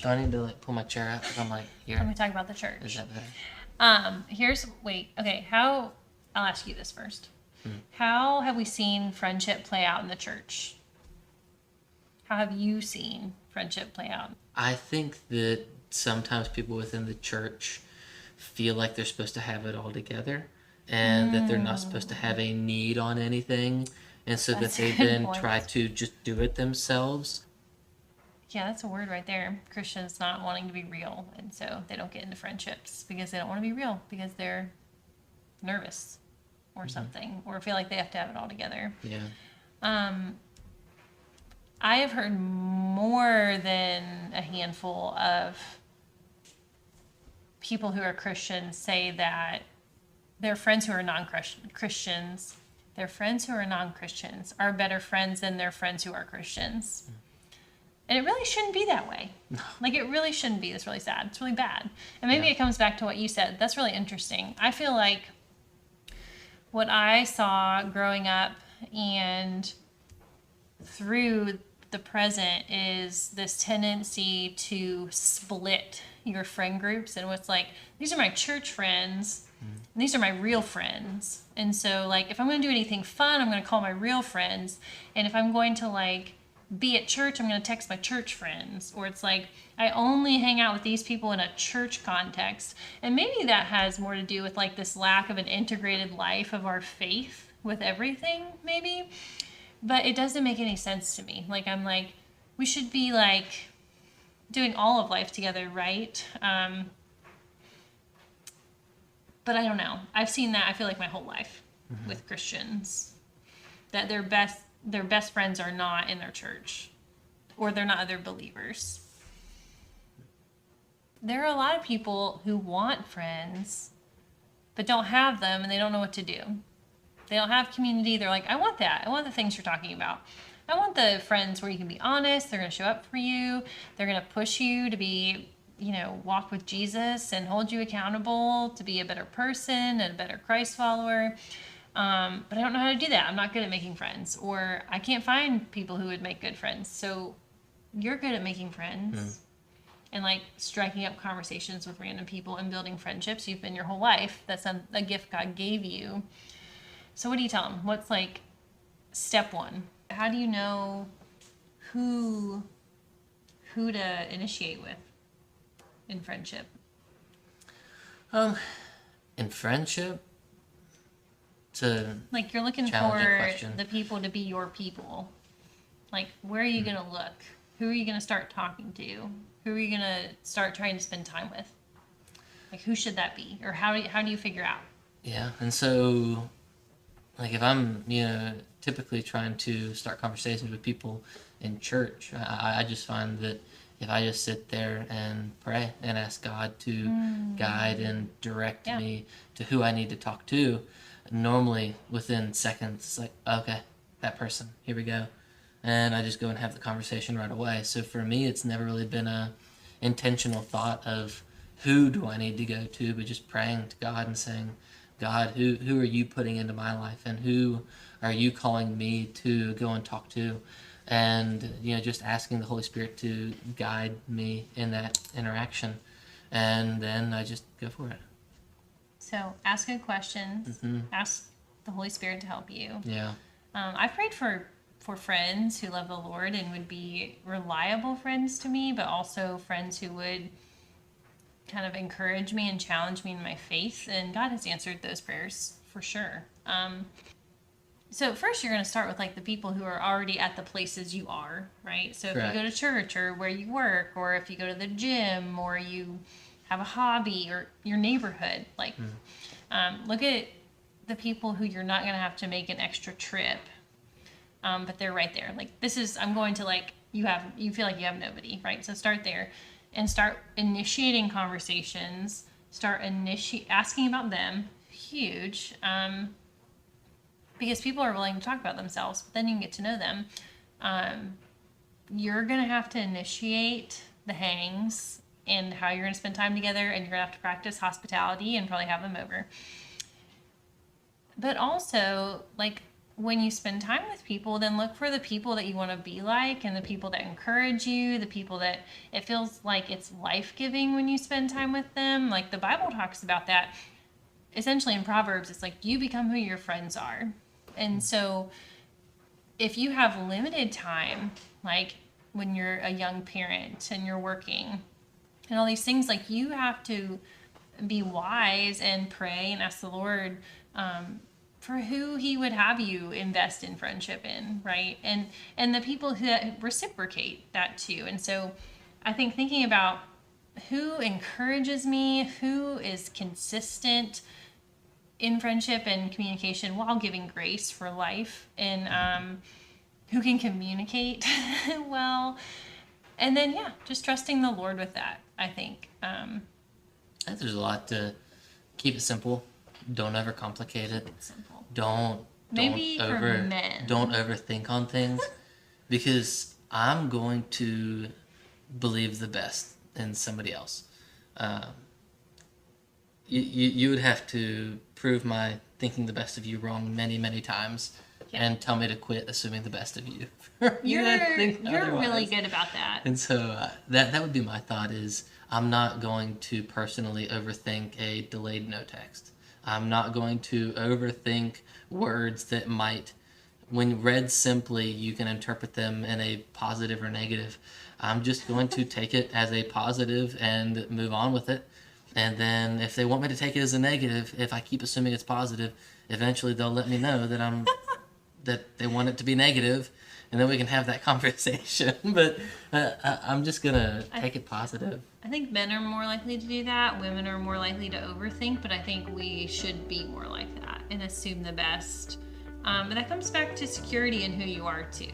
Do I need to like pull my chair out? I'm like, here. Let me talk about the church. Is that better? I'll ask you this first. How have we seen friendship play out in the church? How have you seen friendship play out? I think that sometimes people within the church feel like they're supposed to have it all together and that they're not supposed to have a need on anything. And so That's that they a good then point. try to just do it themselves. Yeah, that's a word right there. Christians not wanting to be real. And so they don't get into friendships because they don't want to be real because they're nervous or something or feel like they have to have it all together. Yeah. I have heard more than a handful of people who are Christians say that their friends who are non-Christians, their friends who are non-Christians are better friends than their friends who are Christians. And it really shouldn't be that way. Like, it really shouldn't be. It's really sad. It's really bad. And maybe Yeah. it comes back to what you said. That's really interesting. I feel like what I saw growing up and through the present is this tendency to split your friend groups and what's like, these are my church friends and these are my real friends. And so like if I'm going to do anything fun, I'm going to call my real friends, and if I'm going to like be at church, I'm going to text my church friends. Or it's like I only hang out with these people in a church context. And maybe that has more to do with like this lack of an integrated life of our faith with everything, maybe. But it doesn't make any sense to me. Like, I'm like, we should be like doing all of life together, right? But I don't know. I've seen that, I feel like, my whole life with Christians. That their best friends are not in their church. Or they're not other believers. There are a lot of people who want friends, but don't have them, and they don't know what to do. They don't have community. They're like, I want that. I want the things you're talking about. I want the friends where you can be honest. They're going to show up for you. They're going to push you to be, walk with Jesus and hold you accountable to be a better person and a better Christ follower. But I don't know how to do that. I'm not good at making friends, or I can't find people who would make good friends. So you're good at making friends and like striking up conversations with random people and building friendships. You've been your whole life. That's a gift God gave you. So what do you tell them? What's like step one? How do you know who to initiate with in friendship? In friendship, to Like you're looking challenging for question. the people to be your people. Like where are you going to look? Who are you going to start talking to? Who are you going to start trying to spend time with? Like who should that be? Or how do you figure out? Yeah, and so like if I'm typically trying to start conversations with people in church, I just find that if I just sit there and pray and ask God to guide and direct me to who I need to talk to, normally within seconds it's like, okay, that person, here we go, and I just go and have the conversation right away. So for me, it's never really been a intentional thought of who do I need to go to, but just praying to God and saying, God, who are you putting into my life, and who are you calling me to go and talk to? And, just asking the Holy Spirit to guide me in that interaction. And then I just go for it. So ask good questions. Ask the Holy Spirit to help you. Yeah. I prayed for friends who love the Lord and would be reliable friends to me, but also friends who would kind of encourage me and challenge me in my faith, and God has answered those prayers for sure. So first you're going to start with like the people who are already at the places you are, right? So if you go to church or where you work, or if you go to the gym, or you have a hobby, or your neighborhood, like look at the people who you're not going to have to make an extra trip, but they're right there. Like I'm going to like, you feel like you have nobody, right? So start there. And start initiating conversations. Start asking about them. Huge. Because people are willing to talk about themselves, but then you can get to know them. You're going to have to initiate the hangs and how you're going to spend time together, and you're going to have to practice hospitality and probably have them over. But also, like, when you spend time with people, then look for the people that you want to be like, and the people that encourage you, the people that it feels like it's life-giving when you spend time with them. Like the Bible talks about that. Essentially in Proverbs, it's like you become who your friends are. And so if you have limited time, like when you're a young parent and you're working and all these things, like you have to be wise and pray and ask the Lord for who he would have you invest in friendship in, right? And the people who reciprocate that too. And so I think thinking about who encourages me, who is consistent in friendship and communication while giving grace for life, and who can communicate well, and then just trusting the Lord with that. I think I think there's a lot to keep it simple. Don't overcomplicate it. simple. Don't Maybe for men. Don't overthink on things, because I'm going to believe the best in somebody else. You would have to prove my thinking the best of you wrong many, many times, and tell me to quit assuming the best of you. You're really good about that. And so that would be my thought is I'm not going to personally overthink a delayed no text. I'm not going to overthink words that might, when read simply, you can interpret them in a positive or negative. I'm just going to take it as a positive and move on with it. And then if they want me to take it as a negative, if I keep assuming it's positive, eventually they'll let me know that that they want it to be negative, and then we can have that conversation. But I'm just gonna take it positive. I think men are more likely to do that. Women are more likely to overthink, but I think we should be more like that and assume the best. And that comes back to security in who you are too,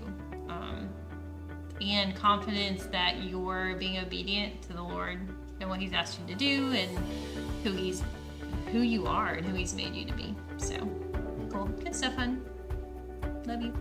and confidence that you're being obedient to the Lord and what He's asked you to do, and who you are and who He's made you to be. So cool, good stuff, hon. Love you.